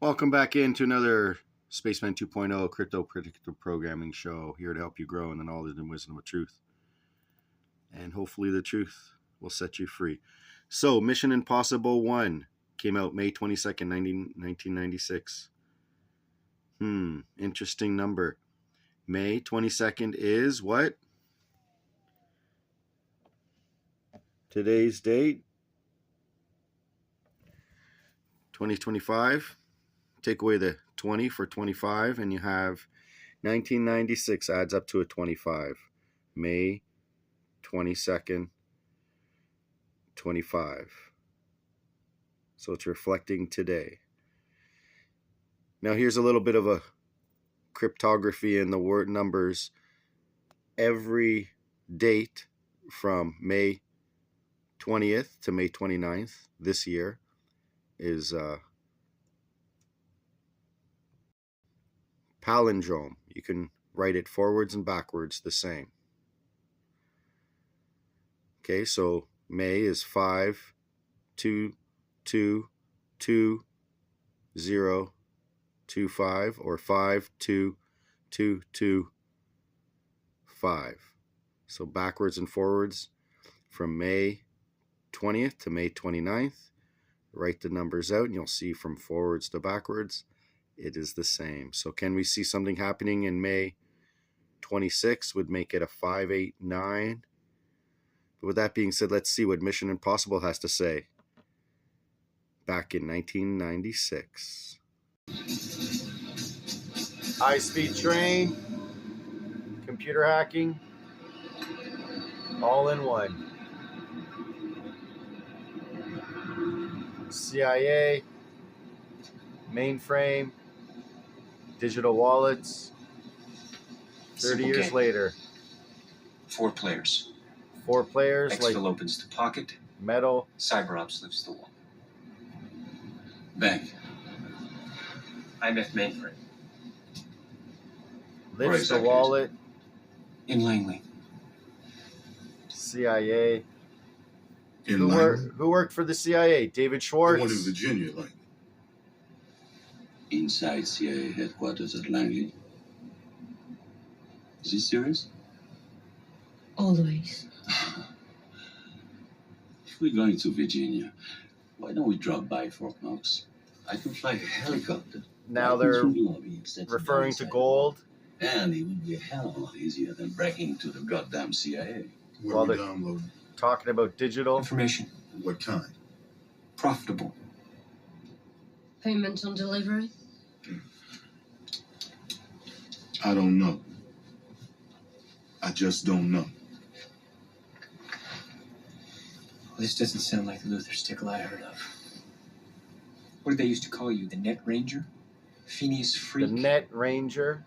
Welcome back into another Spaceman 2.0 crypto predictive programming show, here to help you grow in the knowledge and wisdom of truth. And hopefully the truth will set you free. So, Mission Impossible 1 came out May 22nd, 1996. Interesting number. May 22nd is what? Today's date? 2025. Take away the 20 for 25 and you have 1996 adds up to a 25. May 22nd, 25. So it's reflecting today. Now here's a little bit of a cryptography in the word numbers. Every date from May 20th to May 29th this year is palindrome. You can write it forwards and backwards the same. Okay, so May is 5 2 2 2 0 2 5 or 5 2 2 2 5. So backwards and forwards from May 20th to May 29th. Write the numbers out and you'll see from forwards to backwards it is the same. So can we see something happening in May 26 would make it a 589. But with that being said, let's see what Mission Impossible has to say. Back in 1996. High-speed train, computer hacking, all in one. CIA, mainframe, digital wallets. 30 years game. later. 4 players. 4 players. Exfil like opens the pocket. metal. CyberOps lifts the wall. Bank. IMF mainframe. Lifts the wallet. In Langley. CIA. In Who worked for the CIA? David Schwartz. The one in Virginia, like. Inside CIA headquarters at Langley. Is he serious? Always. If we're going to Virginia, why don't we drop by Fort Knox? I can fly a helicopter. Now they're referring to gold. And it would be a hell of a lot easier than breaking into the goddamn CIA. Where While we they're downloading? talking about digital. Information. What kind? Profitable. Payment on delivery? I don't know. I just don't know. This doesn't sound like the Luther stickle I heard of. What did they used to call you? The Net Ranger? Phineas Freak? The Net Ranger.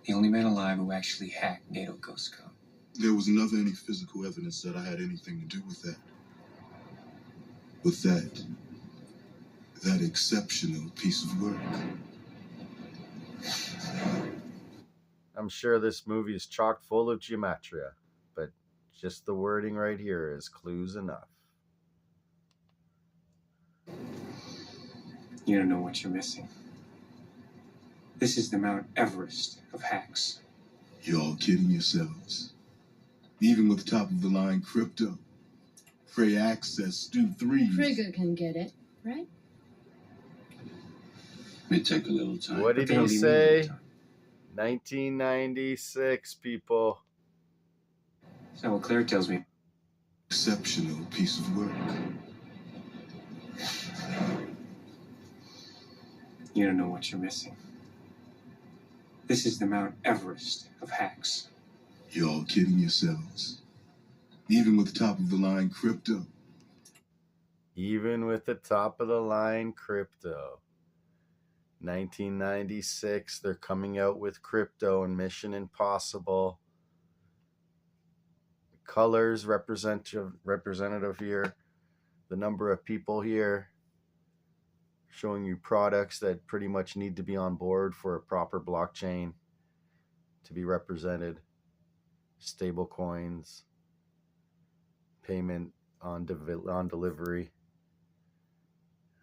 The only man alive who actually hacked NATO Ghost Code. There was never any physical evidence that I had anything to do with that. With that exceptional piece of work. I'm sure this movie is chock full of gematria, but just the wording right here is clues enough. You don't know what you're missing. This is the Mount Everest of hacks. You're all kidding yourselves. Even with top-of-the-line crypto, free access, do 3. Trigger can get it, right? May take a little time. What did he say? 1996, people. That's not what Claire tells me. Exceptional piece of work. You don't know what you're missing. This is the Mount Everest of hacks. You're all kidding yourselves. Even with top-of-the-line crypto. Even with the top-of-the-line crypto. 1996, they're coming out with crypto and Mission Impossible. Colors representative here. The number of people here. Showing you products that pretty much need to be on board for a proper blockchain to be represented. Stable coins. Payment on delivery.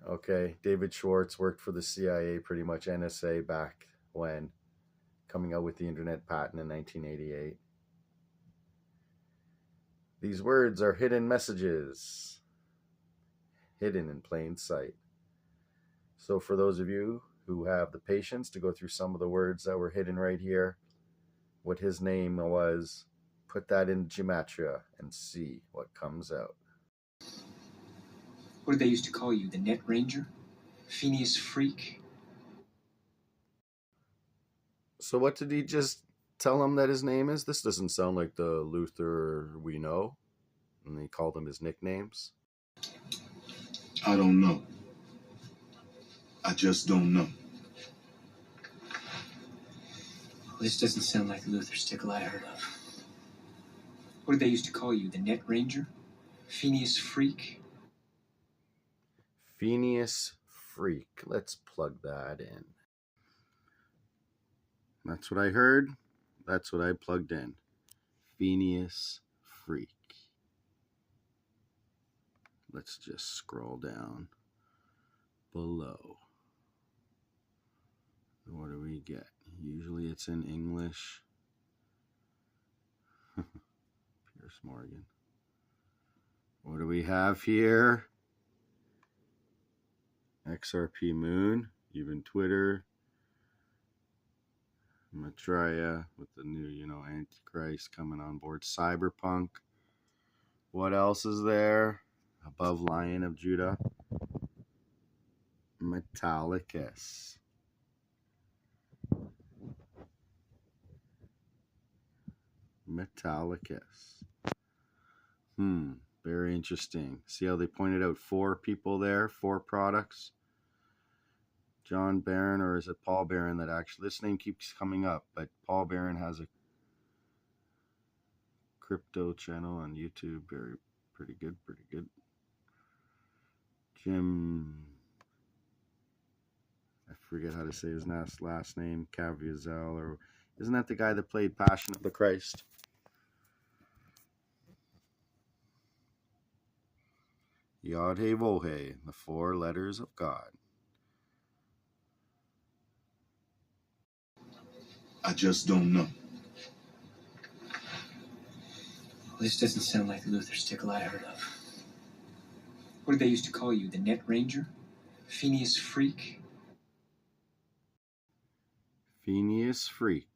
Okay, David Schwartz worked for the CIA, pretty much NSA back when, coming out with the internet patent in 1988. These words are hidden messages, hidden in plain sight. So for those of you who have the patience to go through some of the words that were hidden right here, what his name was, put that in gematria and see what comes out. What did they used to call you? The Net Ranger? Phineas Freak? So what did he just tell him that his name is? This doesn't sound like the Luther we know. And he called him his nicknames. I don't know. I just don't know. This doesn't sound like the Luther Stickle I heard of. What did they used to call you? The Net Ranger? Phineas Freak? Phineas Freak. Let's plug that in. That's what I heard. That's what I plugged in. Phineas Freak. Let's just scroll down below. What do we get? Usually it's in English. Pierce Morgan. What do we have here? XRP Moon, even Twitter. Maitreya with the new, Antichrist coming on board. Cyberpunk. What else is there? Above Lion of Judah. Metallicus. Metallicus. Very interesting. See how they pointed out 4 people there, 4 products? John Barron, or is it Paul Barron that actually, this name keeps coming up, but Paul Barron has a crypto channel on YouTube. Pretty good. Jim, I forget how to say his last name, Caviezel, or isn't that the guy that played Passion of the Christ? Yod He Vohe, the 4 letters of God. I just don't know. This doesn't sound like the Luther Stickle I heard of. What did they used to call you? The Net Ranger? Phineas Freak? Phineas Freak.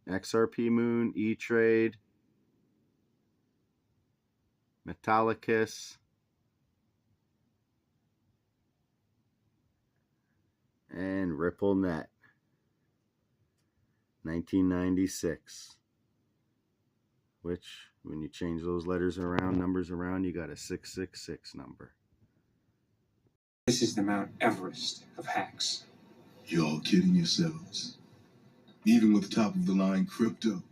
XRP Moon, E-Trade, Metallicus, and RippleNet, 1996. Which, when you change those letters around, numbers around, you got a 666 number. This is the Mount Everest of hacks. You're all kidding yourselves. Even with top-of-the-line crypto,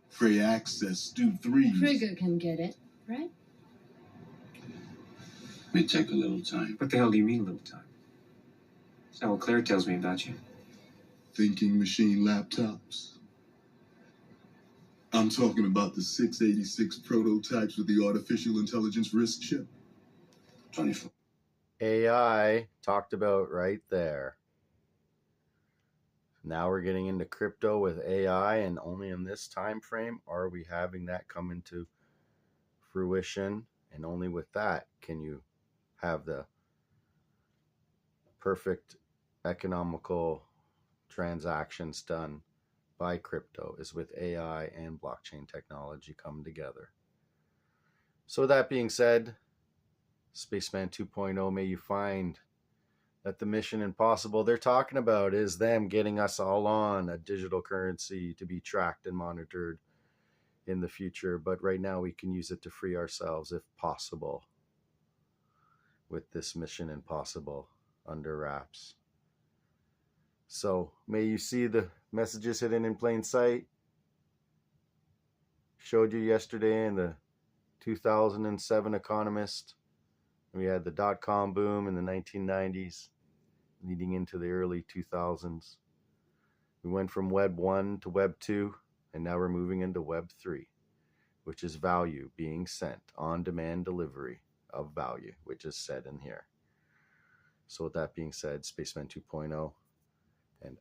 free access, do 3s. Trigger can get it, right? May take a little time. What the hell do you mean, a little time? That's not what Claire tells me about you. Thinking machine laptops. I'm talking about the 686 prototypes with the artificial intelligence wrist chip. 24. AI talked about right there. Now we're getting into crypto with AI, and only in this time frame are we having that come into fruition, and only with that can you have the perfect economical transactions done by crypto, is with AI and blockchain technology come together. So with that being said, Spaceman 2.0, may you find that the mission impossible they're talking about is them getting us all on a digital currency to be tracked and monitored in the future. But right now we can use it to free ourselves if possible with this mission impossible under wraps. So may you see the messages hidden in plain sight. Showed you yesterday in the 2007 Economist. We had the dot-com boom in the 1990s, leading into the early 2000s. We went from Web 1 to Web 2, and now we're moving into Web 3, which is value being sent, on-demand delivery of value, which is said in here. So with that being said, Spaceman 2.0, and